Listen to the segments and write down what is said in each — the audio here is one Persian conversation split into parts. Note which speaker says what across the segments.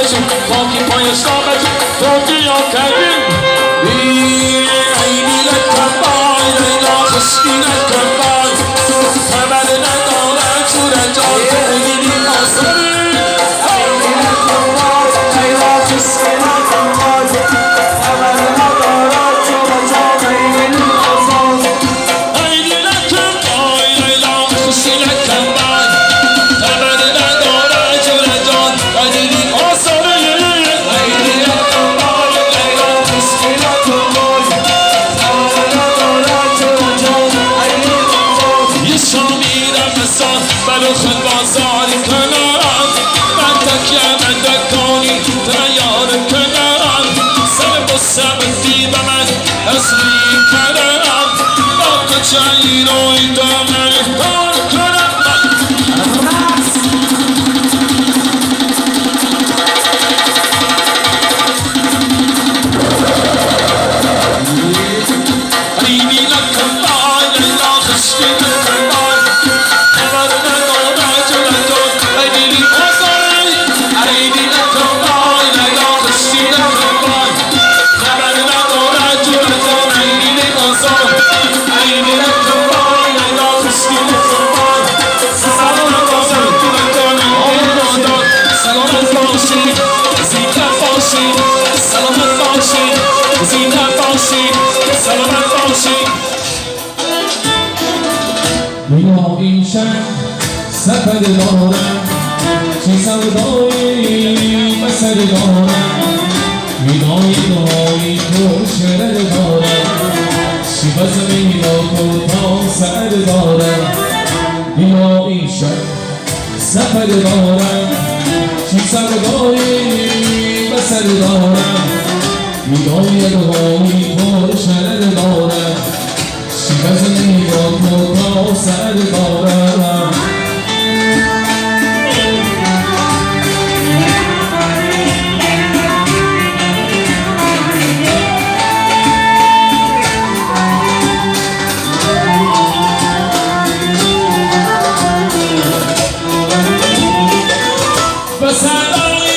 Speaker 1: بشین خاکی پای شاقش تو بیا کردیم عیبی نکن بای لیلا خشکی نکن بای خبر نداره چوره جان تهیدی آسانی عیبی نکن بای لیلا خشکی نکن بای خبر نداره چوره جان تهیدی آسانی عیبی نکن بای لیلا خشکی نکن بای خبر نداره چوره جان تهیدی آسانی عیبی نکن بای لیلا خشکی نکن بای خبر نداره چوره جان تهیدی آسانی یه شامی رمسان برو خود بازار کنم من تکیه من دکانی تیار کنم سر بسم فی به من اصلی کنم با کچه ایروی دامه کار کنم عیبی نکن بای لیلا خشکی نکن بای خبر نداره چوره جان تهیدی آسانی عیبی نکن بای لیلا خشکی نکن بای خبر نداره چوره جان تهیدی آسانی عیبی نکن بای لیلا خشکی نکن بای سلامت باشی چوره جان آمادان سلامت باشی زیده باشی سلامت باشی زیده باشی سلامت باشی
Speaker 2: بیا این شب سفر دارم چه سودایی و سر دارم ویدای دایی تو شرر دارم چی بزمی با تو تا سر دارم بیا این شب سفر دارم چه سودایی و سر دارم ویدای دایی تو شرر دارم چی بزمی با تو تا سر دارم و صدای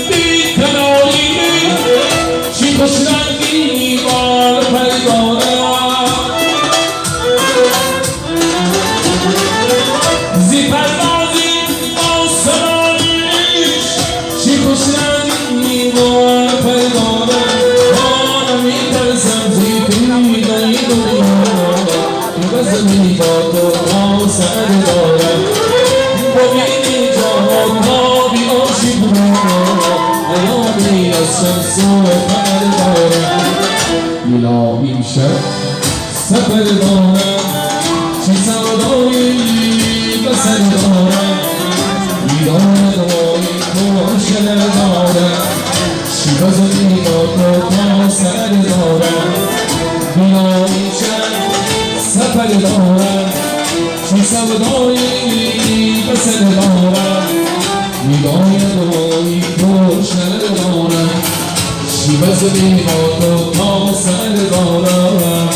Speaker 2: بیکناری چی خوش رنگی بال پر دارم زی پروازی آسمانیش چی خوش رنگی بال پر دارم آنم میترسم زی پیدایی دنیا بزنی با تو تا سر دارم ببینی جهان ها بی آشی برو ایامی از شمس و قمر دارم بلا این شب سفر دارم چه سودایی به سر دارم ویدای دایی تو شرر دارم چی بزنی با تو تا سر دارم بلا این شب سفر دارم چه سودایی به سر دارم ویدای دایی تو شرر دارم چی بزنی با تو تا سر دارم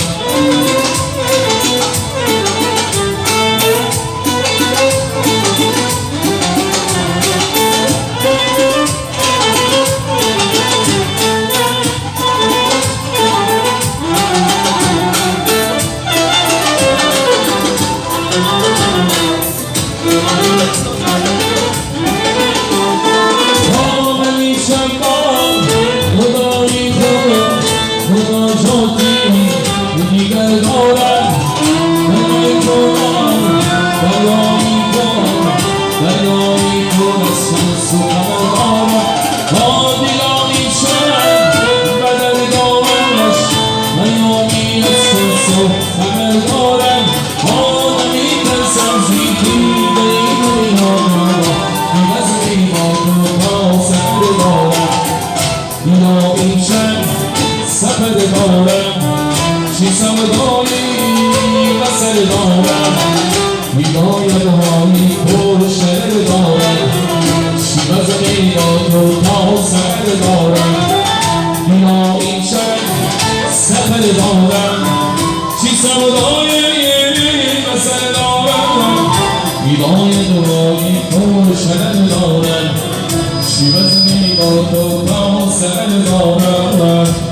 Speaker 2: چی وزنی با تو تا سر دارم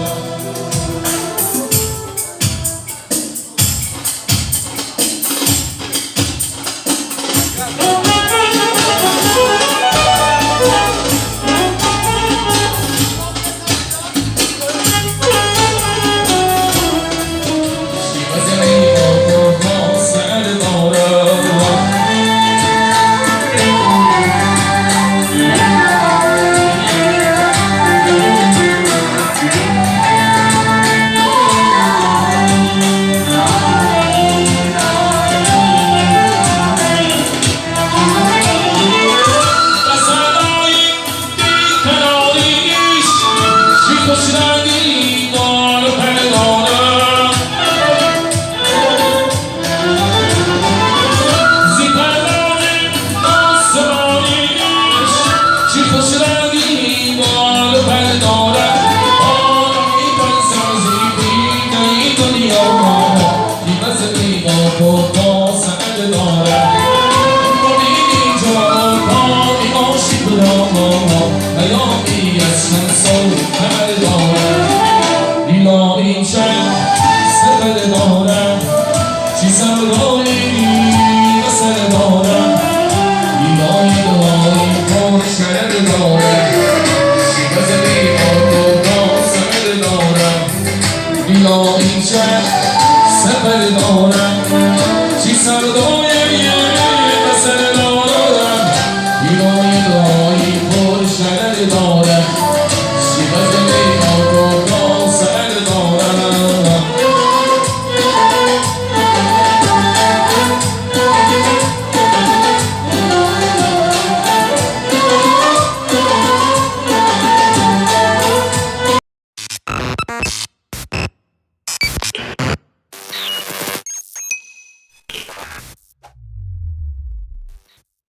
Speaker 2: I